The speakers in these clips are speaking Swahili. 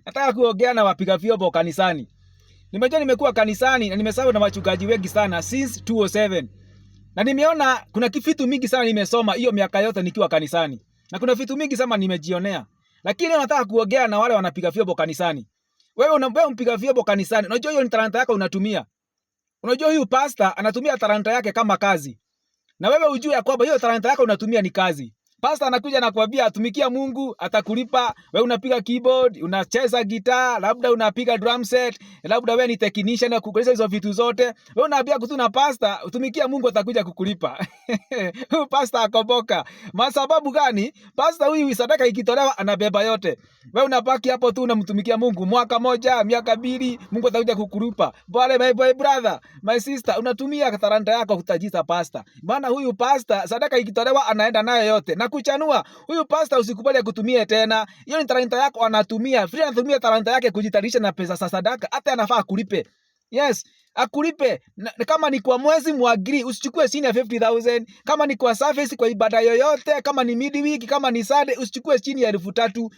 Nataka kuongea na wapiga vyombo kanisani. Nimejua nimekuwa kanisani na nimesahau na wachungaji wengi sana since 2007. Na nimeona kuna vitu mingi sana nimesoma hiyo miaka yote nikiwa kanisani. Na kuna vitu mingi sana nimejionea. Lakini leo nataka kuongea na wale wanapiga vyombo kanisani. Wewe unampiga vyombo kanisani. Unajua hiyo ni talanta yako unatumia. Unajua huyu pastor anatumia talanta yake kama kazi. Na wewe ujue ya kwamba hiyo talanta yako unatumia ni kazi. Pastor anakuja na kuambia atumikia Mungu, atakulipa. Wewe unapiga keyboard, unacheza gitaa, labda unapiga drum set, labda wewe ni technician na kukueleza hizo vitu zote. Wewe unaambia kutuna pastor, utumikia Mungu atakuja kukulipa. Huyu pastor akoboka. Masababu gani? Pastor huyu sadaka ikitolewa anabeba yote. Wewe unabaki hapo tu unamtumikia Mungu mwaka moja, miaka mbili, Mungu atakuja kukulipa. Bale my brother, my sister, unatumia talanta yako kutajisa pastor. Maana huyu pastor sadaka ikitolewa anaenda nayo yote. Na kuchanua, huyu pastor usikubali kutumia tena. Hiyo ni talanta yako anatumia. Vile anatumia talanta yake kujitarisha na pesa za sadaka, hata anafaa akulipe. Yes, akulipe. Kama ni kwa mwezi muagiri, usichukue chini ya 50,000. Kama ni kwa service kwa ibada yoyote, kama ni midweek, kama ni Sunday, usichukue chini ya 3,000.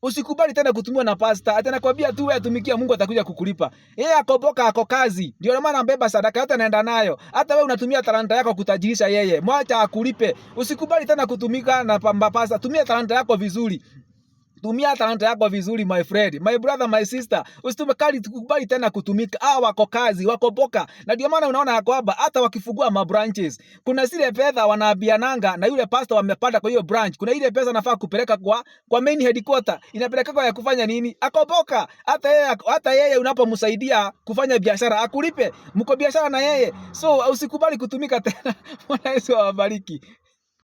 Usikubali tena kutumiwa na pastor. Hata nakwambia tu wewe atumikia Mungu atakuja kukulipa. Yeye akoboka ako kazi. Ndio maana mbeba sadaka yote anaenda nayo. Hata wewe unatumia talanta yako kutajirisha yeye. Mwacha akulipe. Usikubali tena kutumika na pastor. Tumia talanta yako vizuri. Tumia talanta yako vizuri my friend, my brother, my sister. Usikubali tena kutumika. Wako kazi, wako boka. Na ndio maana unaona ya kwamba hata wakifungua mabranches, kuna zile pesa wanaambiananga na yule pastor wamepanda kwa hiyo branch. Kuna ile pesa nafaa kupeleka kwa main headquarter. Inapeleka kwa ya kufanya nini? Akoboka. Hata yeye unapomsaidia kufanya biashara, akulipe. Mko biashara na yeye. So usikubali kutumika tena. Bwana Yesu awabariki.